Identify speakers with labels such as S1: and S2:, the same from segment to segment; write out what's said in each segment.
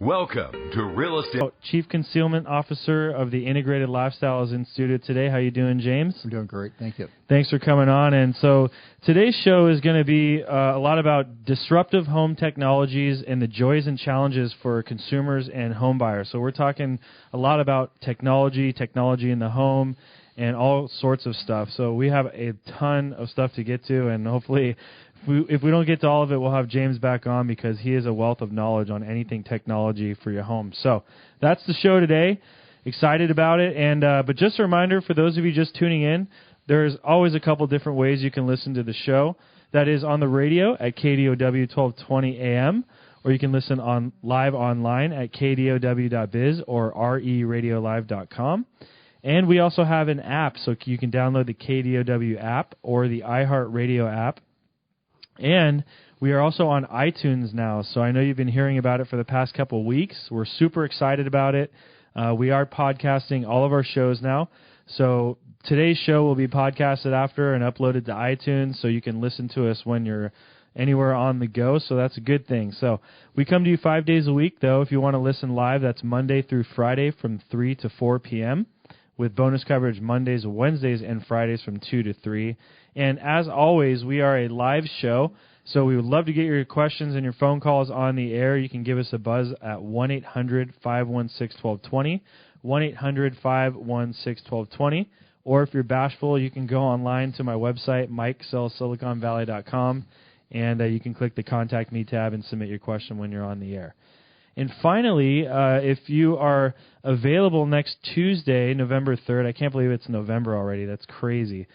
S1: Welcome to Real Estate.
S2: Chief Concealment Officer of the Integrated Lifestyle is in studio today. How you doing, James?
S3: I'm doing great. Thank you.
S2: Thanks for coming on. And so today's show is going to be a lot about disruptive home technologies and the joys and challenges for consumers and home buyers. So we're talking a lot about technology in the home, and all sorts of stuff. So we have a ton of stuff to get to, and hopefully if we don't get to all of it, we'll have James back on because he is a wealth of knowledge on anything technology for your home. So that's the show today. Excited about it. And but just a reminder for those of you just tuning in, there's always a couple different ways you can listen to the show. That is on the radio at 𝗘𝗀𝗃𝗓 1220 AM, or you can listen on live online at 𝗘𝗀𝗃𝗓𝗃 or 𝗟𝗜𝗡𝗙.com. And we also have an app, so you can download the 𝗘𝗀 app or the iHeartRadio app. And we are also on iTunes now, so I know you've been hearing about it for the past couple of weeks. We're super excited about it. We are podcasting all of our shows now. So today's show will be podcasted after and uploaded to iTunes, so you can listen to us when you're anywhere on the go, so that's a good thing. So we come to you 5 days a week, though. If you want to listen live, that's Monday through Friday from 3 to 4 p.m., with bonus coverage Mondays, Wednesdays, and Fridays from 2 to 3. And as always, we are a live show, so we would love to get your questions and your phone calls on the air. You can give us a buzz at 1-800-516-1220, 1-800-516-1220. Or if you're bashful, you can go online to my website, 𝗥𝗱𝗩𝗘, and you can click the Contact Me tab and submit your question when you're on the air. And finally, if you are available next Tuesday, November 3rd, I can't believe it's November already. That's crazy.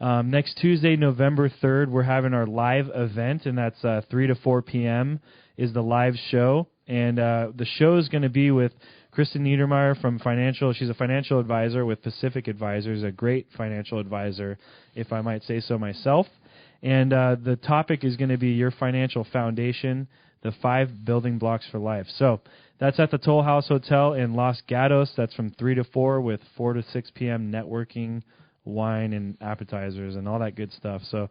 S2: Next Tuesday, November 3rd, we're having our live event, and that's 3 to 4 p.m. is the live show. And the show is going to be with Kristen Niedermeyer from Financial. She's a financial advisor with Pacific Advisors, a great financial advisor, if I might say so myself. And the topic is going to be your financial foundation, the 5 building blocks for life. So that's at the Toll House Hotel in Los Gatos. That's from 3 to 4 with 4 to 6 p.m. networking, wine, and appetizers and all that good stuff. So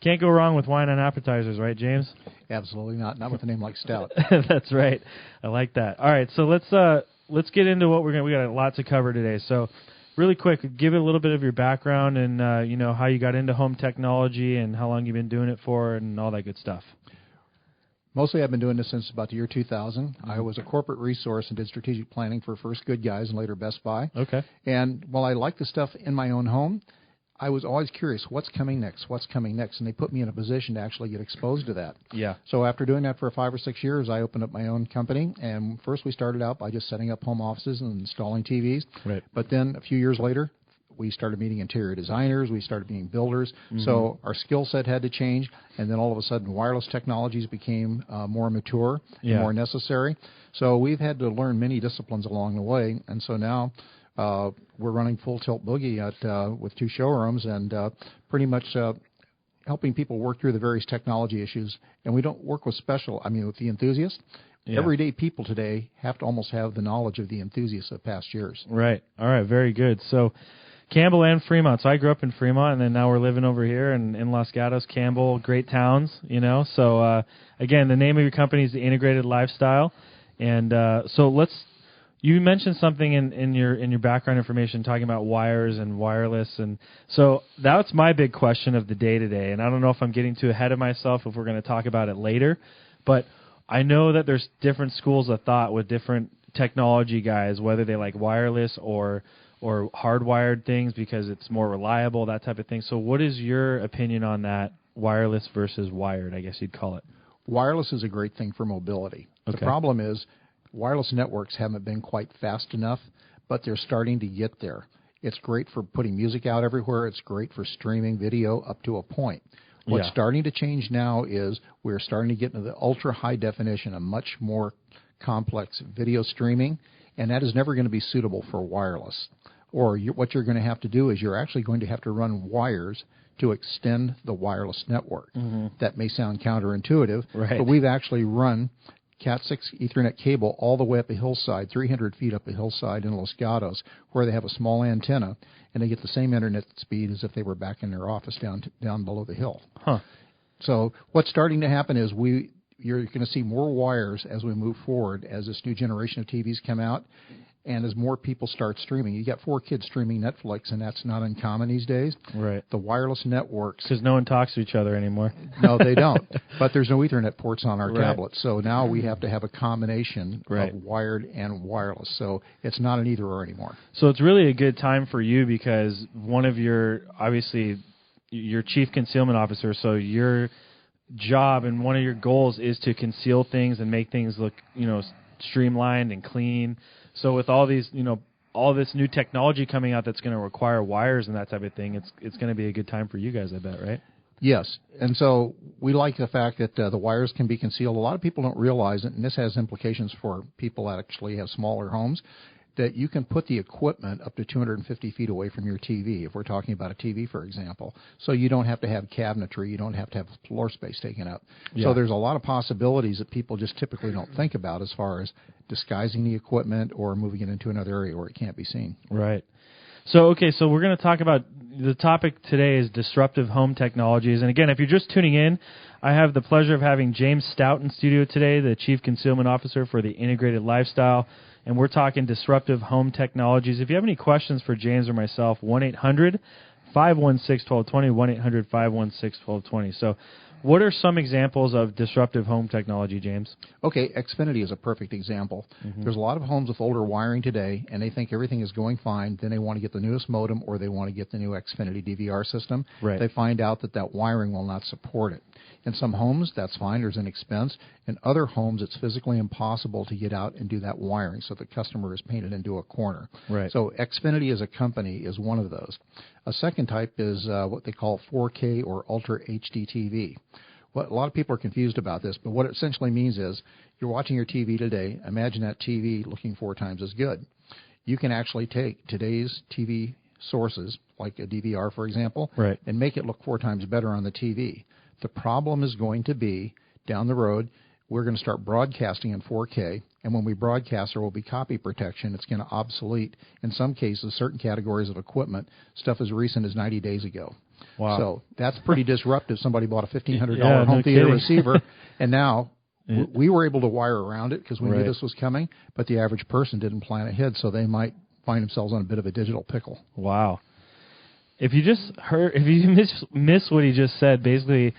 S2: can't go wrong with wine and appetizers, right, James?
S3: Absolutely not. Not with a name like Stout.
S2: That's right. I like that. All right, so let's get into what we got a lot to cover today. So really quick, give it a little bit of your background and how you got into home technology and how long you've been doing it for and all that good stuff.
S3: Mostly I've been doing this since about the year 2000. Mm-hmm. I was a corporate resource and did strategic planning for first Good Guys and later Best Buy.
S2: Okay.
S3: And while I like the stuff in my own home, I was always curious, what's coming next? And they put me in a position to actually get exposed to that.
S2: Yeah.
S3: So after doing that for 5 or 6 years, I opened up my own company. And first we started out by just setting up home offices and installing TVs.
S2: Right.
S3: But then a few years later, we started meeting interior designers. We started meeting builders. Mm-hmm. So our skill set had to change. And then all of a sudden, wireless technologies became more mature and more necessary. So we've had to learn many disciplines along the way. And so now we're running full tilt boogie with 2 showrooms and pretty much helping people work through the various technology issues. And we don't work with with the enthusiasts. Yeah. Everyday people today have to almost have the knowledge of the enthusiasts of past years.
S2: Right. All right. Very good. So Campbell and Fremont. So I grew up in Fremont, and then now we're living over here in Los Gatos. Campbell, great towns, So, again, the name of your company is the Integrated Lifestyle. And you mentioned something in your background information talking about wires and wireless. And so that's my big question of the day today. And I don't know if I'm getting too ahead of myself if we're going to talk about it later. But I know that there's different schools of thought with different technology guys, whether they like wireless or hardwired things because it's more reliable, that type of thing. So what is your opinion on that, wireless versus wired, I guess you'd call it?
S3: Wireless is a great thing for mobility. Okay. The problem is wireless networks haven't been quite fast enough, but they're starting to get there. It's great for putting music out everywhere. It's great for streaming video up to a point. What's starting to change now is we're starting to get into the ultra-high definition, a much more complex video streaming, and that is never going to be suitable for wireless. Or what you're going to have to do is you're actually going to have to run wires to extend the wireless network. Mm-hmm. That may sound counterintuitive,
S2: right,
S3: but we've actually run Cat6 Ethernet cable all the way up a hillside, 300 feet up a hillside in Los Gatos, where they have a small antenna, and they get the same internet speed as if they were back in their office down below the hill.
S2: Huh.
S3: So what's starting to happen is you're going to see more wires as we move forward, as this new generation of TVs come out, and as more people start streaming. You got 4 kids streaming Netflix, and that's not uncommon these days.
S2: Right.
S3: The wireless networks.
S2: Because no one talks to each other anymore.
S3: No, they don't. But there's no Ethernet ports on our tablets. So now we have to have a combination of wired and wireless. So it's not an either-or anymore.
S2: So it's really a good time for you because one of your, obviously, your chief concealment officer, so your job and one of your goals is to conceal things and make things look, streamlined and clean. So with all these, all this new technology coming out that's going to require wires and that type of thing, it's going to be a good time for you guys, I bet, right?
S3: Yes. And so we like the fact that the wires can be concealed. A lot of people don't realize it, and this has implications for people that actually have smaller homes, that you can put the equipment up to 250 feet away from your TV, if we're talking about a TV, for example. So you don't have to have cabinetry. You don't have to have floor space taken up. Yeah. So there's a lot of possibilities that people just typically don't think about as far as disguising the equipment or moving it into another area where it can't be seen.
S2: Right. So we're going to talk about, the topic today is disruptive home technologies. And again, if you're just tuning in, I have the pleasure of having James Stout in studio today, the Chief Concealment Officer for the Integrated Lifestyle. And we're talking disruptive home technologies. If you have any questions for James or myself, 1-800-516-1220, 1-800-516-1220. So what are some examples of disruptive home technology, James?
S3: Okay, Xfinity is a perfect example. Mm-hmm. There's a lot of homes with older wiring today, and they think everything is going fine. Then they want to get the newest modem or they want to get the new Xfinity DVR system. Right. They find out that wiring will not support it. In some homes, that's fine. There's an expense. In other homes, it's physically impossible to get out and do that wiring, so the customer is painted into a corner. Right. So Xfinity as a company is one of those. A second type is what they call 4K or Ultra HD TV. A lot of people are confused about this, but what it essentially means is you're watching your TV today. Imagine that TV looking 4 times as good. You can actually take today's TV sources, like a DVR, for example, and make it look 4 times better on the TV. The problem is going to be, down the road, we're going to start broadcasting in 4K, and when we broadcast, there will be copy protection. It's going to obsolete, in some cases, certain categories of equipment, stuff as recent as 90 days ago. Wow. So that's pretty disruptive. Somebody bought a $1,500 home theater receiver, and now we were able to wire around it because we knew this was coming, but the average person didn't plan ahead, so they might find themselves on a bit of a digital pickle. Wow.
S2: If you miss what he just said, basically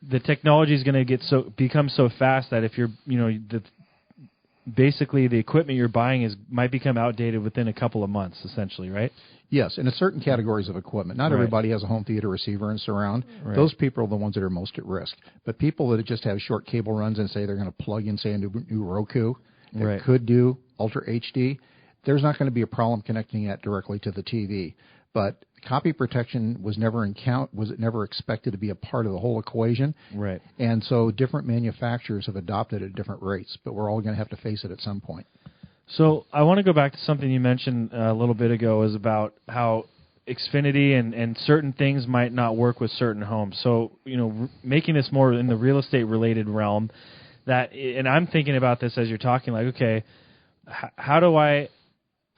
S2: the technology is going to become so fast that if you're, basically the equipment you're buying might become outdated within a couple of months, essentially, right?
S3: Yes, and in certain categories of equipment. Not everybody has a home theater receiver and surround. Right. Those people are the ones that are most at risk. But people that just have short cable runs and say they're going to plug in, say, a new Roku that could do Ultra HD, there's not going to be a problem connecting that directly to the TV. But copy protection was never expected to be a part of the whole equation. Right. And so different manufacturers have adopted at different rates, but we're all going to have to face it at some point.
S2: So I want to go back to something you mentioned a little bit ago, is about how Xfinity and certain things might not work with certain homes. So, making this more in the real estate related realm, and I'm thinking about this as you're talking, like, okay, how do I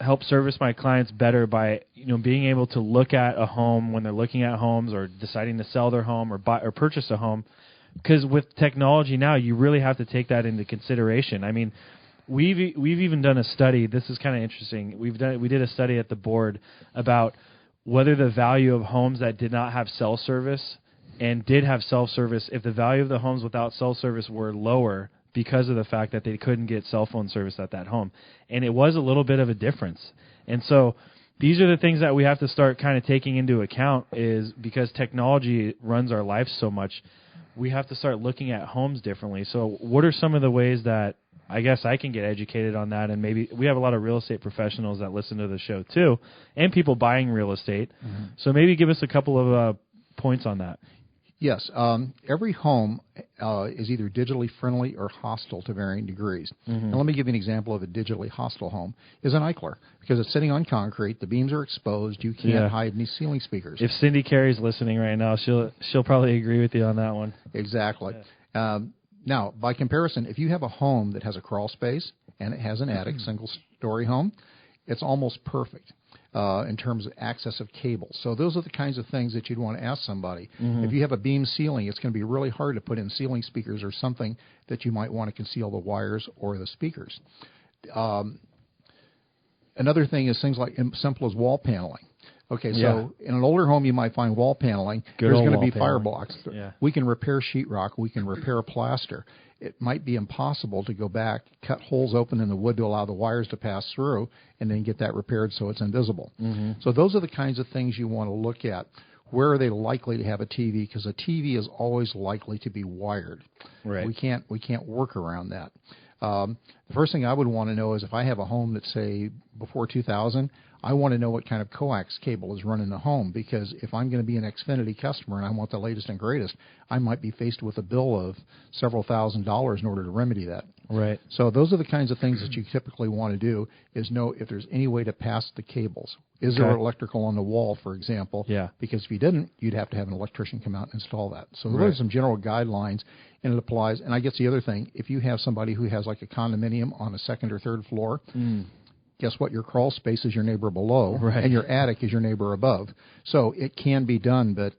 S2: help service my clients better by being able to look at a home when they're looking at homes or deciding to sell their home or buy or purchase a home? Because with technology now, you really have to take that into consideration. I mean, we've even done a study. This is kind of interesting. We did a study at the board about whether the value of homes that did not have cell service and did have cell service, if the value of the homes without cell service were lower because of the fact that they couldn't get cell phone service at that home. And it was a little bit of a difference. And so these are the things that we have to start kind of taking into account, is because technology runs our life so much, we have to start looking at homes differently. So what are some of the ways that I guess I can get educated on that? And maybe we have a lot of real estate professionals that listen to the show too, and people buying real estate. Mm-hmm. So maybe give us a couple of points on that.
S3: Yes. Every home is either digitally friendly or hostile to varying degrees. Mm-hmm. And let me give you an example of a digitally hostile home. Is an 𝗥𝗱𝗏, because it's sitting on concrete. The beams are exposed. You can't hide any ceiling speakers.
S2: If Cindy Carey's listening right now, she'll probably agree with you on that one.
S3: Exactly. Yeah. Now, by comparison, if you have a home that has a crawl space and it has an attic, single-story home, it's almost perfect. in terms of access of cables. So those are the kinds of things that you'd want to ask somebody. If you have a beam ceiling, it's going to be really hard to put in ceiling speakers or something that you might want to conceal the wires or the speakers. Another thing is things like simple as wall paneling. Okay, so in an older home, you might find wall paneling. There's going to be fire blocks. We can repair sheetrock. We can repair plaster. It might be impossible to go back, cut holes open in the wood to allow the wires to pass through, and then get that repaired so it's invisible. So those are the kinds of things you want to look at. Where are they likely to have a TV? Because a TV is always likely to be wired. We can't work around that. The first thing I would want to know is if I have a home that's, say, before 2000, I want to know what kind of coax cable is running the home, because if I'm going to be an Xfinity customer and I want the latest and greatest, I might be faced with a bill of several $1,000s in order to remedy that. So those are the kinds of things that you typically want to do, is know if there's any way to pass the cables. Is there electrical on the wall, for example? Because if you didn't, you'd have to have an electrician come out and install that. So those are some general guidelines, and it applies. And I guess the other thing, if you have somebody who has like a condominium on a second or third floor, guess what? Your crawl space is your neighbor below, and your attic is your neighbor above. So it can be done, but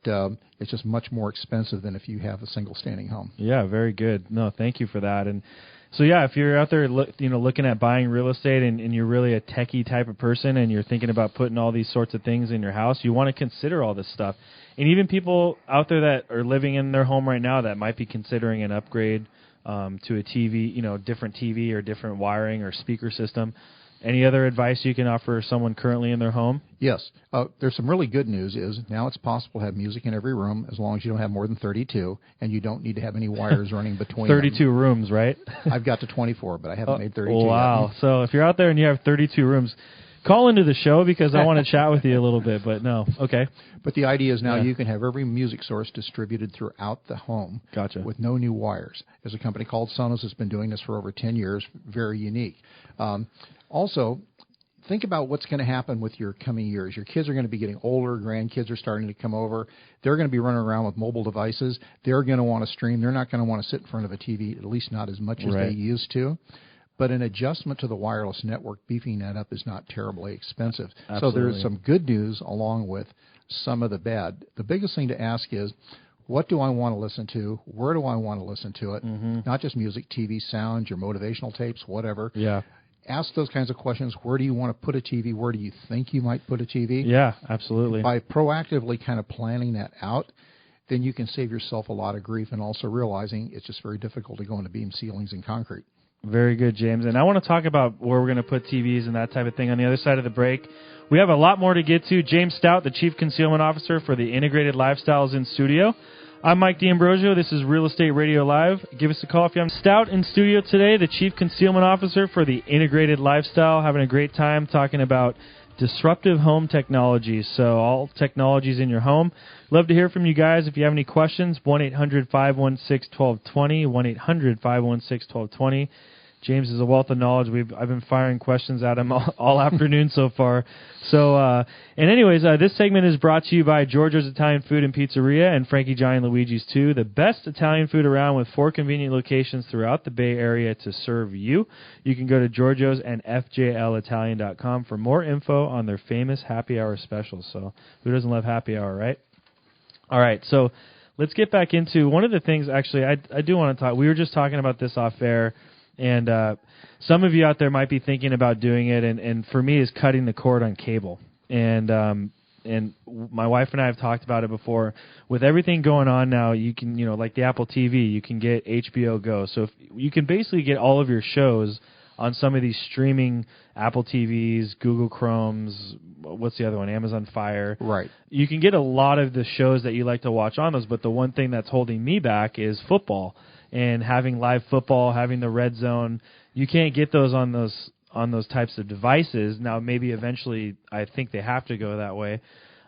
S3: it's just much more expensive than if you have a single standing home.
S2: Yeah, very good. No, thank you for that. And so, yeah, if you're out there looking at buying real estate and you're really a techie type of person and you're thinking about putting all these sorts of things in your house, you want to consider all this stuff. And even people out there that are living in their home right now that might be considering an upgrade to a TV, different TV or different wiring or speaker system. Any other advice you can offer someone currently in their home?
S3: Yes. There's some really good news is now it's possible to have music in every room as long as you don't have more than 32, and you don't need to have any wires running between
S2: 32
S3: them.
S2: rooms, right?
S3: I've got to 24, but I haven't made 32
S2: wow.
S3: yet.
S2: So if you're out there and you have 32 rooms, call into the show because I want to chat with you a little bit, but no. Okay.
S3: But the idea is now you can have every music source distributed throughout the home with no new wires. There's a company called Sonos that's been doing this for over 10 years, very unique. Also, think about what's going to happen with your coming years. Your kids are going to be getting older. Grandkids are starting to come over. They're going to be running around with mobile devices. They're going to want to stream. They're not going to want to sit in front of a TV, at least not as much as they used to. But an adjustment to the wireless network, beefing that up, is not terribly expensive. So there's some good news along with some of the bad. The biggest thing to ask is, what do I want to listen to? Where do I want to listen to it? Not just music, TV, sound, your motivational tapes, whatever. Ask those kinds of questions. Where do you want to put a TV? Where do you think you might put a TV?
S2: Yeah, absolutely.
S3: By proactively kind of planning that out, then you can save yourself a lot of grief, and also realizing it's just very difficult to go into beam ceilings and concrete.
S2: Very good, James. And I want to talk about where we're going to put TVs and that type of thing on the other side of the break. We have a lot more to get to. James Stout, the Chief Concealment Officer for the Integrated Lifestyle, is in studio. I'm Mike 𝗔𝗕𝗄𝗪. This is Real Estate Radio Live. Give us a call if you have Stout in studio today, the Chief Concealment Officer for the Integrated Lifestyle, having a great time talking about disruptive home technologies. So all technologies in your home. Love to hear from you guys. If you have any questions, 1-800-516-1220, 1-800-516-1220. James is a wealth of knowledge. I've been firing questions at him all afternoon so far. So, and anyways, this segment is brought to you by Giorgio's Italian Food and Pizzeria and Frankie, Johnny, and Luigi's too. The best Italian food around with 4 convenient locations throughout the Bay Area to serve you. You can go to Giorgio's and fjlitalian.com for more info on their famous happy hour specials. So who doesn't love happy hour, right? All right, so let's get back into one of the things, actually, I do want to talk. We were just talking about this off air. And some of you out there might be thinking about doing it, and for me is cutting the cord on cable. And my wife and I have talked about it before. With everything going on now, you can, like the Apple TV, you can get HBO Go. So if you can basically get all of your shows on some of these streaming Apple TVs, Google Chromes, what's the other one, Amazon Fire.
S3: Right.
S2: You can get a lot of the shows that you like to watch on those, but the one thing that's holding me back is football. And having live football, having the red zone, you can't get those on those types of devices. Now, maybe eventually, I think they have to go that way.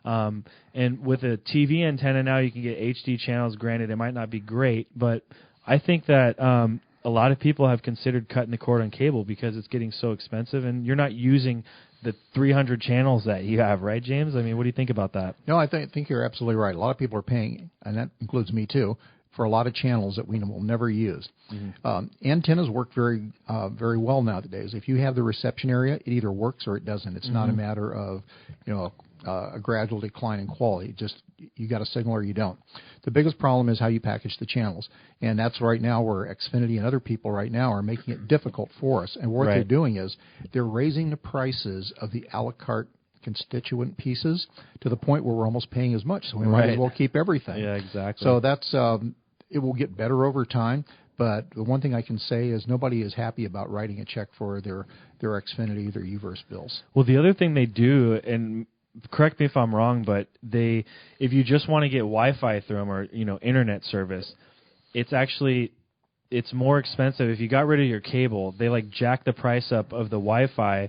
S2: And with a TV antenna now, you can get HD channels. Granted, it might not be great, but I think that a lot of people have considered cutting the cord on cable because it's getting so expensive, and you're not using the 300 channels that you have, right, James? I mean, what do you think about that?
S3: No, I think you're absolutely right. A lot of people are paying, and that includes me too, for a lot of channels that we will never use. Antennas work very well nowadays. If you have the reception area, it either works or it doesn't. It's not a matter of, a gradual decline in quality. Just you got a signal or you don't. The biggest problem is how you package the channels, and that's right now where Xfinity and other people right now are making it difficult for us. And what they're doing is they're raising the prices of the a la carte constituent pieces to the point where we're almost paying as much. So we might as well keep everything.
S2: Yeah, exactly.
S3: So that's it will get better over time. But the one thing I can say is nobody is happy about writing a check for their Xfinity, their UVerse bills.
S2: Well, the other thing they do, and correct me if I'm wrong, but if you just want to get Wi-Fi through them or internet service, it's more expensive. If you got rid of your cable, they jack the price up of the Wi-Fi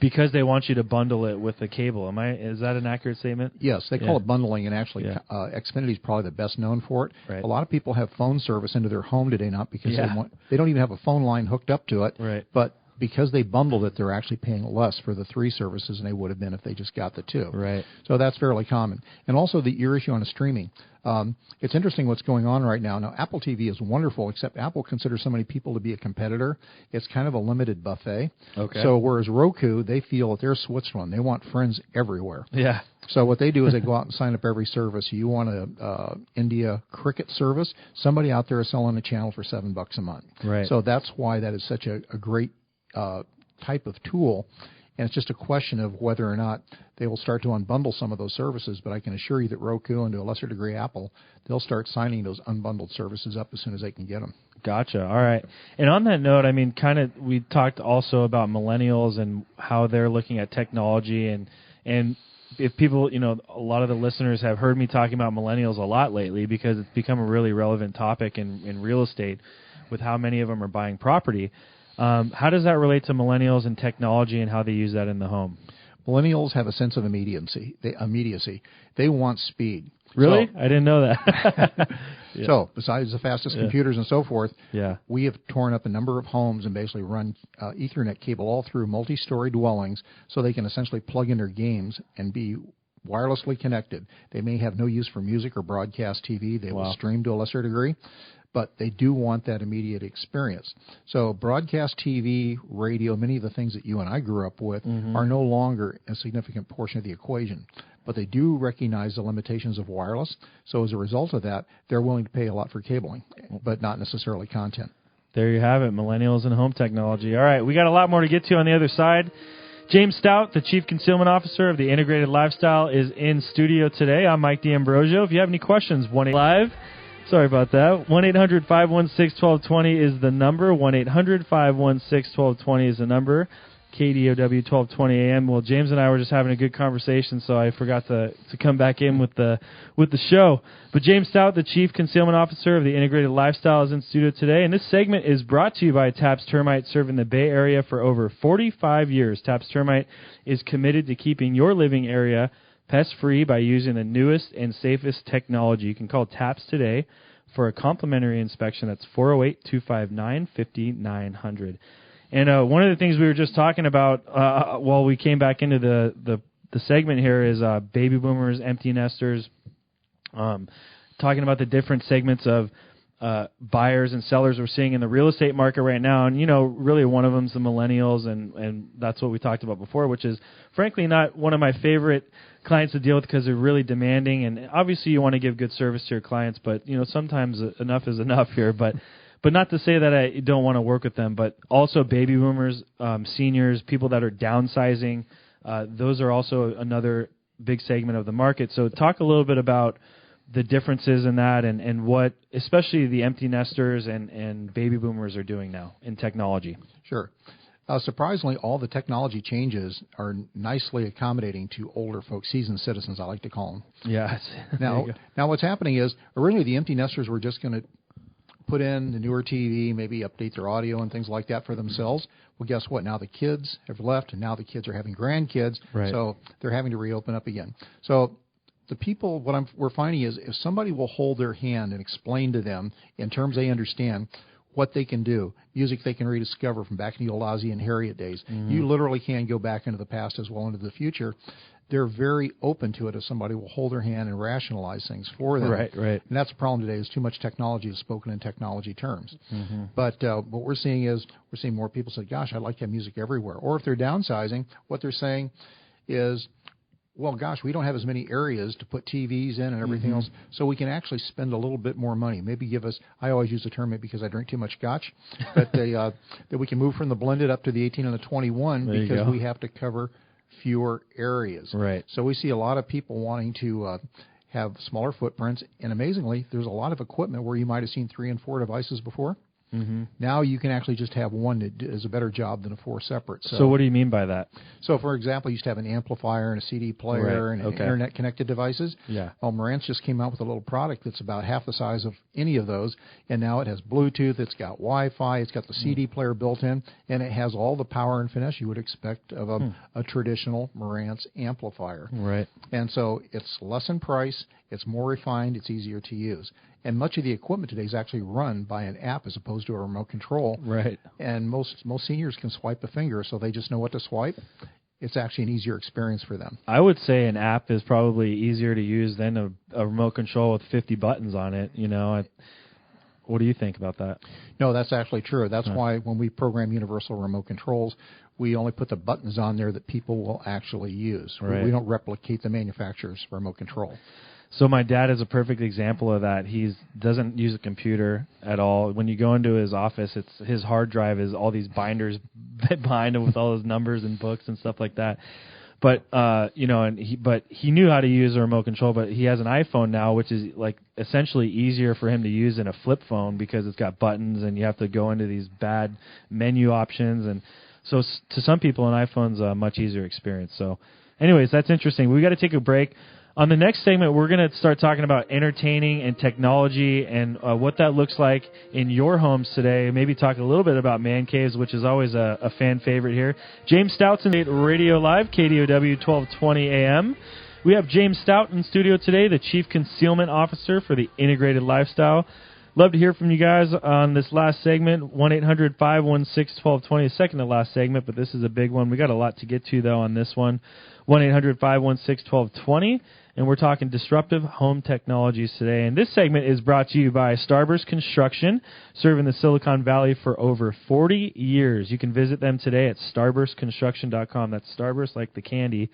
S2: because they want you to bundle it with the cable. Is that an accurate statement?
S3: Yes, they call it bundling, and actually Xfinity is probably the best known for it.
S2: Right.
S3: A lot of people have phone service into their home today, not because they don't even have a phone line hooked up to it, but because they bundled it, they're actually paying less for the 3 services than they would have been if they just got the 2.
S2: Right. So
S3: that's fairly common. And also the ear issue on the streaming. It's interesting what's going on right now. Now, Apple TV is wonderful, except Apple considers so many people to be a competitor. It's kind of a limited buffet.
S2: Okay.
S3: So whereas Roku, they feel that they're Switzerland. They want friends everywhere.
S2: Yeah.
S3: So what they do is they go out and sign up every service. You want a India cricket service, somebody out there is selling a channel for $7 a month.
S2: Right.
S3: So that's why that is such a great type of tool, and it's just a question of whether or not they will start to unbundle some of those services. But I can assure you that Roku and to a lesser degree Apple, they'll start signing those unbundled services up as soon as they can get them. Gotcha.
S2: All right. And on that note, we talked also about millennials and how they're looking at technology, and if people, a lot of the listeners have heard me talking about millennials a lot lately because it's become a really relevant topic in real estate with how many of them are buying property. How does that relate to millennials and technology and how they use that in the home?
S3: Millennials have a sense of immediacy. They want speed.
S2: Really? I didn't know that.
S3: So besides the fastest computers and so forth, we have torn up a number of homes and basically run Ethernet cable all through multi-story dwellings so they can essentially plug in their games and be wirelessly connected. They may have no use for music or broadcast TV. They will stream to a lesser degree, but they do want that immediate experience. So broadcast TV, radio, many of the things that you and I grew up with are no longer a significant portion of the equation. But they do recognize the limitations of wireless. So as a result of that, they're willing to pay a lot for cabling, but not necessarily content.
S2: There you have it, millennials and home technology. All right, we got a lot more to get to on the other side. James Stout, the Chief Concealment Officer of the Integrated Lifestyle, is in studio today. I'm Mike 𝗔𝗕𝗏𝗪. If you have any questions, 1-800-live. Sorry about that. 1-800-516-1220 is the number. 1-800-516-1220 is the number. KDOW 1220 AM. Well, James and I were just having a good conversation, so I forgot to come back in with the show. But James Stout, the Chief Concealment Officer of the Integrated Lifestyle, is in studio today, and this segment is brought to you by Taps Termite, serving the Bay Area for over 45 years. Taps Termite is committed to keeping your living area pest-free by using the newest and safest technology. You can call Taps today for a complimentary inspection. That's 408-259-5900. And one of the things we were just talking about while we came back into the segment here is baby boomers, empty nesters, talking about the different segments of buyers and sellers we're seeing in the real estate market right now. And, really one of them is the millennials, and that's what we talked about before, which is, frankly, not one of my favorite clients to deal with because they're really demanding. And obviously you want to give good service to your clients, but, sometimes enough is enough here. But not to say that I don't want to work with them, but also baby boomers, seniors, people that are downsizing. Those are also another big segment of the market. So talk a little bit about the differences in that and what especially the empty nesters and baby boomers are doing now in technology.
S3: Sure. Surprisingly, all the technology changes are nicely accommodating to older folks, seasoned citizens, I like to call them.
S2: Yes.
S3: Now what's happening is originally the empty nesters were just going to put in the newer TV, maybe update their audio and things like that for themselves. Well, guess what? Now the kids have left, and now the kids are having grandkids, so they're having to reopen up again. So the people, we're finding is if somebody will hold their hand and explain to them in terms they understand what they can do, music they can rediscover from back in the old Ozzy and Harriet days. You literally can go back into the past as well into the future. they're very open to it if somebody will hold their hand and rationalize things for them.
S2: Right.
S3: And that's the problem today is too much technology is spoken in technology terms. But what we're seeing is we're seeing more people say, gosh, I'd like to have music everywhere. Or if they're downsizing, what they're saying is, well, gosh, we don't have as many areas to put TVs in and everything else, so we can actually spend a little bit more money. Maybe give us, I always use the term maybe because I drink too much scotch, but that we can move from the blended up to the 18 and the 21 because we have to cover fewer areas.
S2: Right.
S3: So we see a lot of people wanting to have smaller footprints, and amazingly, there's a lot of equipment where you might have seen 3 and 4 devices before. Now you can actually just have one that does a better job than 4 separate.
S2: So what do you mean by that?
S3: So, for example, you used to have an amplifier and a CD player and internet-connected devices.
S2: Yeah.
S3: Well, Marantz just came out with a little product that's about half the size of any of those, and now it has Bluetooth, it's got Wi-Fi, it's got the CD player built in, and it has all the power and finesse you would expect of a traditional Marantz amplifier.
S2: Right.
S3: And so it's less in price, it's more refined, it's easier to use. And much of the equipment today is actually run by an app as opposed to a remote control.
S2: Right.
S3: And most seniors can swipe a finger, so they just know what to swipe. It's actually an easier experience for them.
S2: I would say an app is probably easier to use than a remote control with 50 buttons on it. You know, what do you think about that?
S3: No, that's actually true. That's why when we program universal remote controls, we only put the buttons on there that people will actually use.
S2: Right.
S3: We don't replicate the manufacturer's remote control.
S2: So my dad is a perfect example of that. He doesn't use a computer at all. When you go into his office, it's his hard drive is all these binders behind him with all his numbers and books and stuff like that. But he knew how to use a remote control. But he has an iPhone now, which is like essentially easier for him to use than a flip phone because it's got buttons and you have to go into these bad menu options. And so to some people, an iPhone's a much easier experience. So, anyways, that's interesting. We got to take a break. On the next segment, we're going to start talking about entertaining and technology and what that looks like in your homes today. Maybe talk a little bit about man caves, which is always a fan favorite here. James Stout's in Radio Live, 𝗘𝗀𝗃 1220 AM. We have James Stout in studio today, the Chief Concealment Officer for the Integrated Lifestyle. Love to hear from you guys on this last segment, 1-800-516-1220, the second to last segment, but this is a big one. We got a lot to get to, though, on this one. 1-800-516-1220. And we're talking disruptive home technologies today. And this segment is brought to you by 𝗪𝗏 Construction, serving the Silicon Valley for over 40 years. You can visit them today at 𝗪𝗏construction.com. That's 𝗪𝗏 like the candy,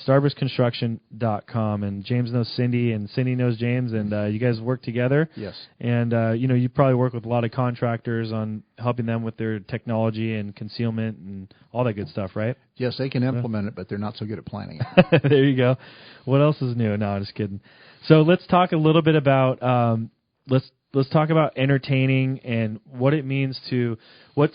S2: 𝗪𝗏construction.com. And James knows Cindy, and Cindy knows James, and you guys work together.
S3: Yes.
S2: And, you probably work with a lot of contractors on helping them with their technology and concealment and all that good stuff, right?
S3: Yes, they can implement it, but they're not so good at planning it.
S2: There you go. What else is new? No, I'm just kidding. So let's talk a little bit about let's talk about entertaining and what it means to what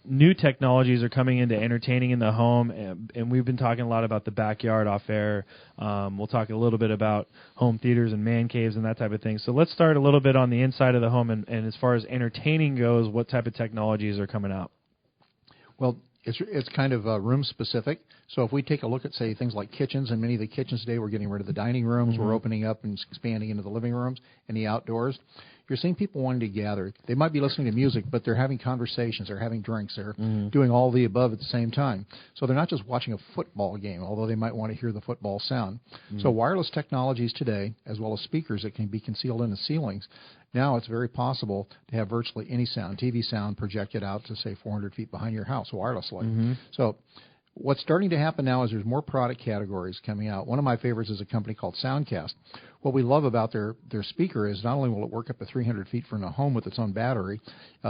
S2: new technologies are coming into entertaining in the home, and we've been talking a lot about the backyard off air. We'll talk a little bit about home theaters and man caves and that type of thing. So let's start a little bit on the inside of the home, and as far as entertaining goes, what type of technologies are coming out?
S3: Well, it's kind of room specific. So if we take a look at, say, things like kitchens, and many of the kitchens today, we're getting rid of the dining rooms, we're opening up and expanding into the living rooms and the outdoors. You're seeing people wanting to gather. They might be listening to music, but they're having conversations, they're having drinks, they're doing all the above at the same time. So they're not just watching a football game, although they might want to hear the football sound. So wireless technologies today, as well as speakers that can be concealed in the ceilings, now it's very possible to have virtually any sound, TV sound, projected out to, say, 400 feet behind your house wirelessly. So what's starting to happen now is there's more product categories coming out. One of my favorites is a company called Soundcast. What we love about their speaker is not only will it work up to 300 feet from the home with its own battery,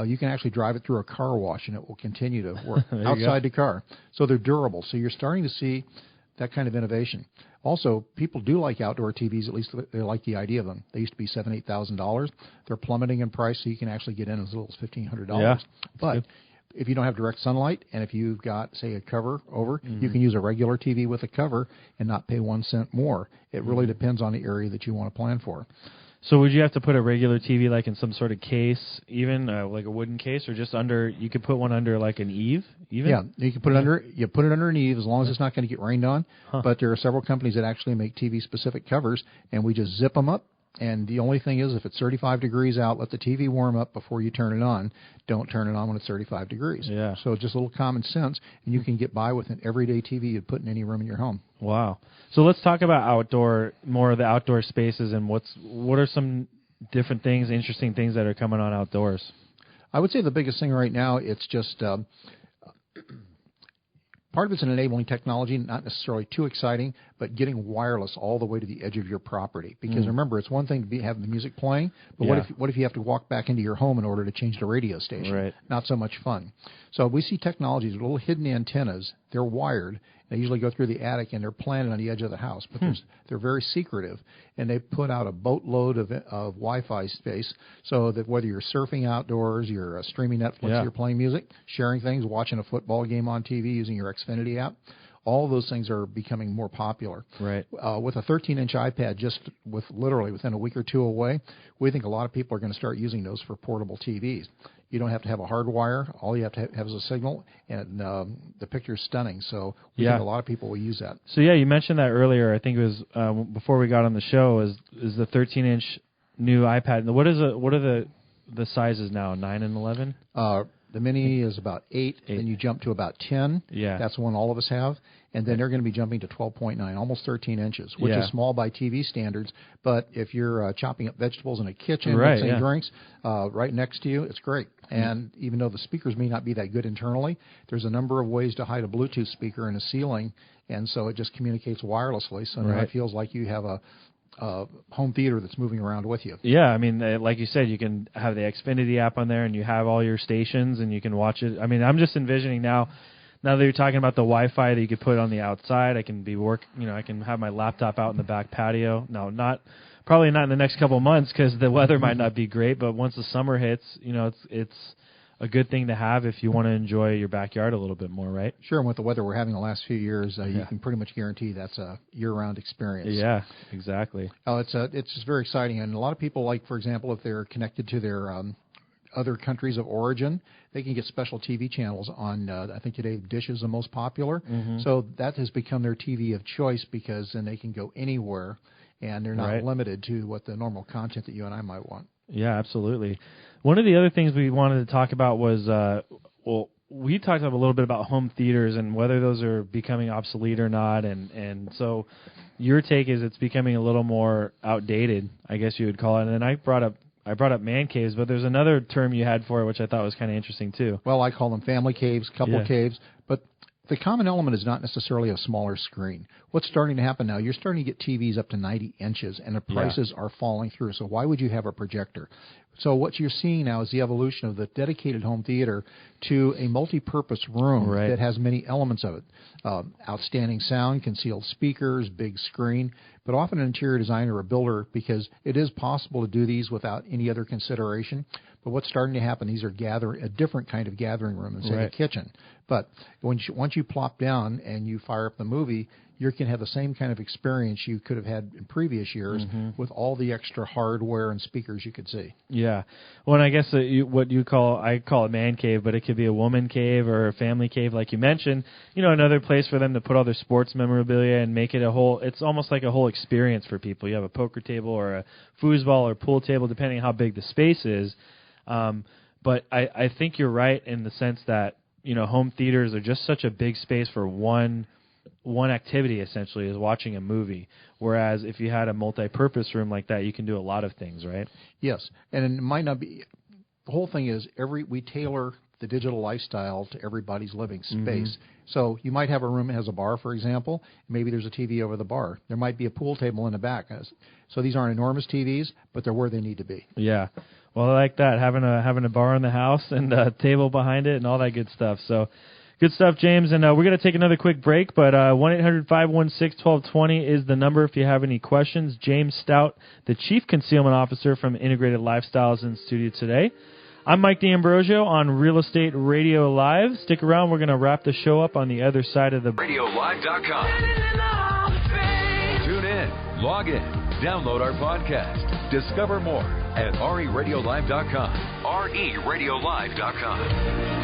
S3: you can actually drive it through a car wash and it will continue to work outside the car. So they're durable. So you're starting to see that kind of innovation. Also, people do like outdoor TVs, at least they like the idea of them. They used to be $7,000, $8,000. They're plummeting in price, so you can actually get in as little as $1,500.
S2: Yeah,
S3: but if you don't have direct sunlight, and if you've got, say, a cover over, you can use a regular TV with a cover and not pay 1 cent more. It really depends on the area that you want to plan for.
S2: So would you have to put a regular TV like in some sort of case, even like a wooden case, or just under? You could put one under like an eave, even.
S3: Yeah, you can put it under. You put it under an eave as long as it's not going to get rained on. But there are several companies that actually make TV specific covers, and we just zip them up, And the only thing is, if it's 35 degrees out, let the TV warm up before you turn it on. Don't turn it on when it's 35 degrees.
S2: Yeah.
S3: So just a little common sense, and you can get by with an everyday TV you'd put in any room in your home.
S2: Wow. So let's talk about more of the outdoor spaces, and what are some different things, interesting things that are coming on outdoors?
S3: I would say the biggest thing right now, it's just part of it's an enabling technology, not necessarily too exciting, but getting wireless all the way to the edge of your property. Because remember, it's one thing to have the music playing, but what if you have to walk back into your home in order to change the radio station?
S2: Right.
S3: Not so much fun. So we see technologies, little hidden antennas. They're wired. They usually go through the attic, and they're planted on the edge of the house. But they're very secretive, and they put out a boatload of Wi-Fi space so that whether you're surfing outdoors, you're streaming Netflix, you're playing music, sharing things, watching a football game on TV using your Xfinity app, all of those things are becoming more popular.
S2: Right.
S3: With a 13-inch iPad just literally within a week or two away, we think a lot of people are going to start using those for portable TVs. You don't have to have a hard wire. All you have to have is a signal, and the picture's stunning. So we think a lot of people will use that. So
S2: you mentioned that earlier. I think it was before we got on the show. Is the 13-inch new iPad? What are the sizes now? 9 and 11?
S3: The mini is about 8. Then you jump to about 10.
S2: Yeah.
S3: That's the one all of us have. And then they're going to be jumping to 12.9, almost 13 inches, which is small by TV standards. But if you're chopping up vegetables in a kitchen, mixing drinks right next to you, it's great. And even though the speakers may not be that good internally, there's a number of ways to hide a Bluetooth speaker in a ceiling, and so it just communicates wirelessly. So now it feels like you have a home theater that's moving around with you.
S2: Yeah, I mean, like you said, you can have the Xfinity app on there, and you have all your stations, and you can watch it. I mean, I'm just envisioning now that you're talking about the Wi-Fi that you could put on the outside. I can I can have my laptop out in the back patio. No, probably not in the next couple of months because the weather might not be great. But once the summer hits, it's a good thing to have if you want to enjoy your backyard a little bit more, right?
S3: Sure, and with the weather we're having the last few years, you can pretty much guarantee that's a year-round experience.
S2: Yeah, exactly.
S3: It's just very exciting, and a lot of people, like, for example, if they're connected to their other countries of origin, they can get special TV channels on, I think today Dish is the most popular. So that has become their TV of choice because then they can go anywhere, and they're not limited to what the normal content that you and I might want.
S2: Yeah, absolutely. One of the other things we wanted to talk about was, we talked a little bit about home theaters and whether those are becoming obsolete or not, and so your take is it's becoming a little more outdated, I guess you would call it. And then I brought up man caves, but there's another term you had for it, which I thought was kind of interesting too.
S3: Well, I call them family caves, couple caves, but the common element is not necessarily a smaller screen. What's starting to happen now, you're starting to get TVs up to 90 inches, and the prices are falling through. So why would you have a projector? So what you're seeing now is the evolution of the dedicated home theater to a multi-purpose room that has many elements of it. Outstanding sound, concealed speakers, big screen, but often an interior designer or a builder, because it is possible to do these without any other consideration. But what's starting to happen, these are a different kind of gathering room than, say, a kitchen. But once you plop down and you fire up the movie, you can have the same kind of experience you could have had in previous years with all the extra hardware and speakers you could see. Yeah.
S2: Well, and I guess I call it man cave, but it could be a woman cave or a family cave, like you mentioned. Another place for them to put all their sports memorabilia and make it it's almost like a whole experience for people. You have a poker table or a foosball or pool table, depending on how big the space is. But I think you're right in the sense that, home theaters are just such a big space for one activity, essentially, is watching a movie. Whereas if you had a multi-purpose room like that, you can do a lot of things, right?
S3: Yes. And it might not be – the whole thing is we tailor the digital lifestyle to everybody's living space. So you might have a room that has a bar, for example. Maybe there's a TV over the bar. There might be a pool table in the back. So these aren't enormous TVs, but they're where they need to be.
S2: Yeah. Well, I like that, having a bar in the house and a table behind it and all that good stuff. So good stuff, James. And we're going to take another quick break, but 1-800-516-1220 is the number if you have any questions. James Stout, the Chief Concealment Officer from Integrated Lifestyles, in studio today. I'm Mike 𝗔𝗓𝗄 on Real Estate Radio Live. Stick around. We're going to wrap the show up on the other side of the...
S1: RadioLive.com. Tune in, log in, download our podcast. Discover more at RERadiolive.com. RERadiolive.com.